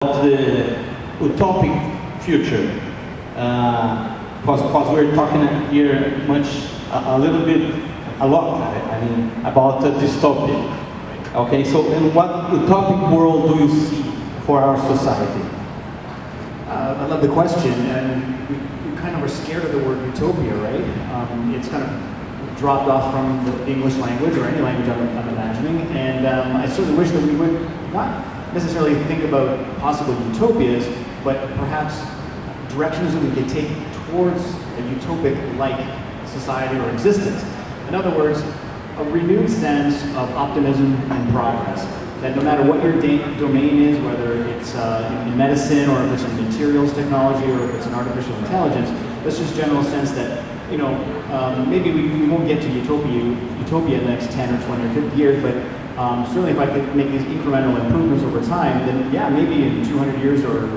the utopic future. Because we're talking here a lot, I mean, about dystopia. Okay, so in what utopic world do you see for our society? I love the question, and we kind of are scared of the word utopia, right? It's kind of dropped off from the English language, or any language I'm imagining, and I certainly wish that we would not necessarily think about possible utopias, but perhaps directions that we could take towards a utopic-like society or existence. In other words, a renewed sense of optimism and progress. That no matter what your domain is, whether it's in medicine, or if it's in materials technology, or if it's in artificial intelligence, there's just general sense that, you know, maybe we won't get to utopia in the next 10 or 20 or 50 years, but certainly if I could make these incremental improvements over time, then yeah, maybe in 200 years or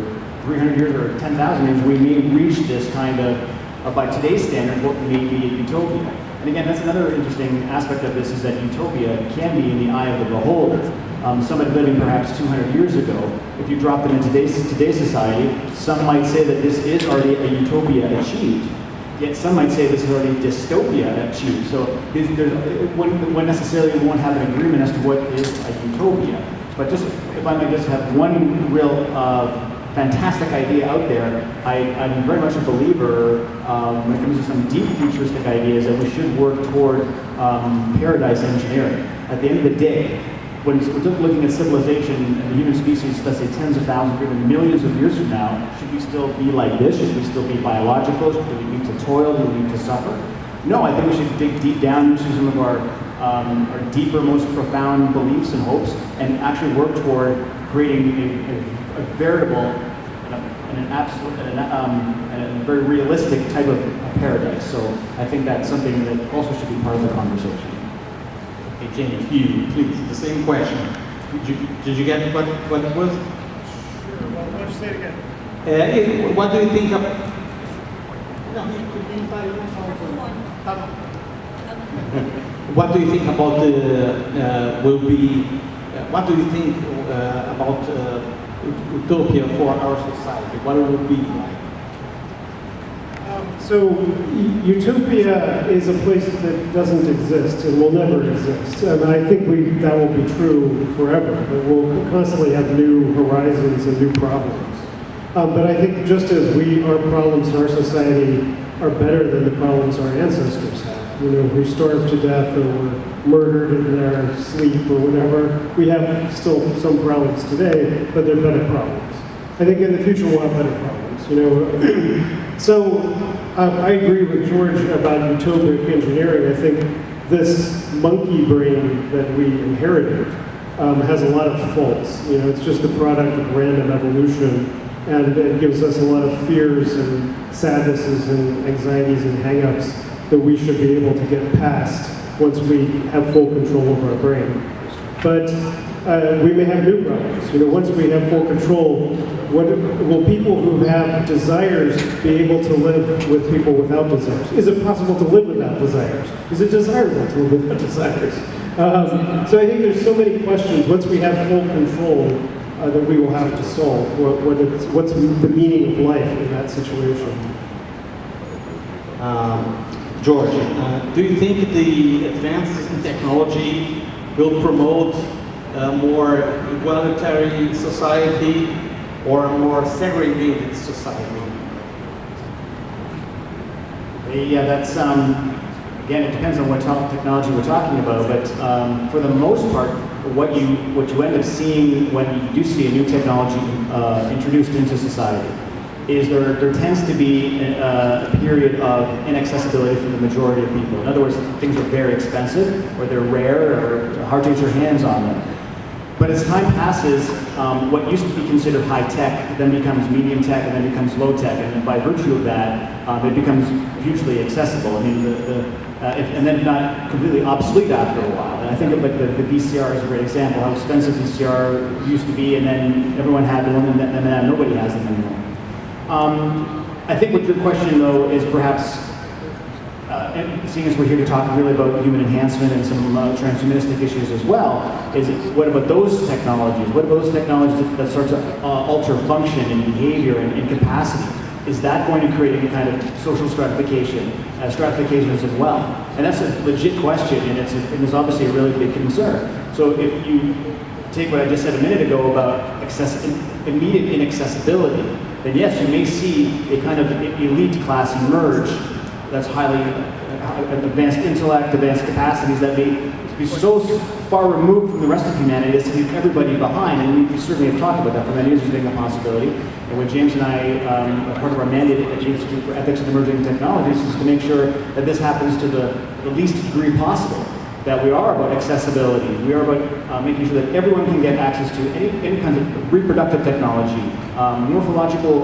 300 years or 10,000 years, we may reach this kind of by today's standards, what may be a utopia. And again, that's another interesting aspect of this, is that utopia can be in the eye of the beholder. Somebody living perhaps 200 years ago, if you drop them in today's society, some might say that this is already a utopia achieved. Yet some might say this is already dystopia achieved. So one necessarily won't have an agreement as to what is a utopia. But just, if I may just have one real fantastic idea out there, I'm very much a believer when it comes to some deep futuristic ideas that we should work toward paradise engineering. At the end of the day, when we're looking at civilization and the human species, let's say tens of thousands or even millions of years from now, should we still be like this? Should we still be biological? Do we need to toil? Do we need to suffer? No, I think we should dig deep down into some of our deeper, most profound beliefs and hopes, and actually work toward creating a veritable and an absolute and a very realistic type of paradise. So I think that's something that also should be part of the conversation. Okay, James, you, please, the same question. Did you get what it was? Sure. Well, why don't you say it again? What do you think of... What do you think about what do you think about utopia for our society? What it would be like? So, utopia is a place that doesn't exist and will never exist. And I think that will be true forever. That we'll constantly have new horizons and new problems. But I think just as our problems in our society are better than the problems our ancestors had, you know, who starved to death or were murdered in their sleep or whatever, we have still some problems today, but they're better problems. I think in the future we'll have better problems, you know. So I agree with George about utopic engineering. I think this monkey brain that we inherited has a lot of faults. You know, it's just a product of random evolution, and it gives us a lot of fears and sadnesses and anxieties and hang-ups that we should be able to get past once we have full control of our brain. But we may have new problems. You know, once we have full control, will people who have desires be able to live with people without desires? Is it possible to live without desires? Is it desirable to live without desires? So I think there's so many questions once we have full control that we will have to solve. What's the meaning of life in that situation? George, do you think the advances in technology will promote a more egalitarian society or a more segregated society? Yeah, that's, again, it depends on what technology we're talking about, but for the most part, what you end up seeing when you do see a new technology introduced into society is there tends to be a period of inaccessibility for the majority of people. In other words, things are very expensive, or they're rare, or hard to get your hands on them. But as time passes, what used to be considered high tech then becomes medium tech and then becomes low tech, and by virtue of that, it becomes hugely accessible. I mean, and then not completely obsolete after a while. And I think of like the VCR is a great example, how expensive VCR used to be, and then everyone had them, and then nobody has them anymore. I think what your question, though, is perhaps and seeing as we're here to talk really about human enhancement and some transhumanistic issues as well, is what about those technologies? What about those technologies that start to alter function and behavior and capacity? Is that going to create any kind of social stratifications as well? And that's a legit question, and it's obviously a really big concern. So if you take what I just said a minute ago about immediate inaccessibility, then yes, you may see a kind of elite class emerge that's highly advanced intellect, advanced capacities that may be so far removed from the rest of humanity as to leave everybody behind. And we certainly have talked about that for many years as being a possibility. And when James and I, part of our mandate at the Institute for Ethics and Emerging Technologies is to make sure that this happens to the least degree possible. That we are about accessibility. We are about making sure that everyone can get access to any kinds of reproductive technology, morphological,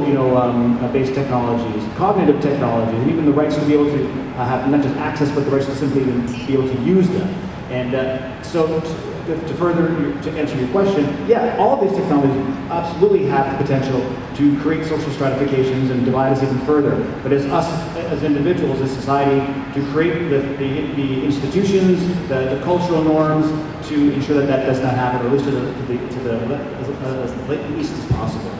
based technologies, cognitive technologies, and even the rights to be able to have not just access, but the rights to simply even be able to use them. And so, to answer your question, yeah, all of these technologies absolutely have the potential to create social stratifications and divide us even further. But as us, as individuals, as society, to create the institutions, the cultural norms to ensure that that does not happen, or at least to the least as possible.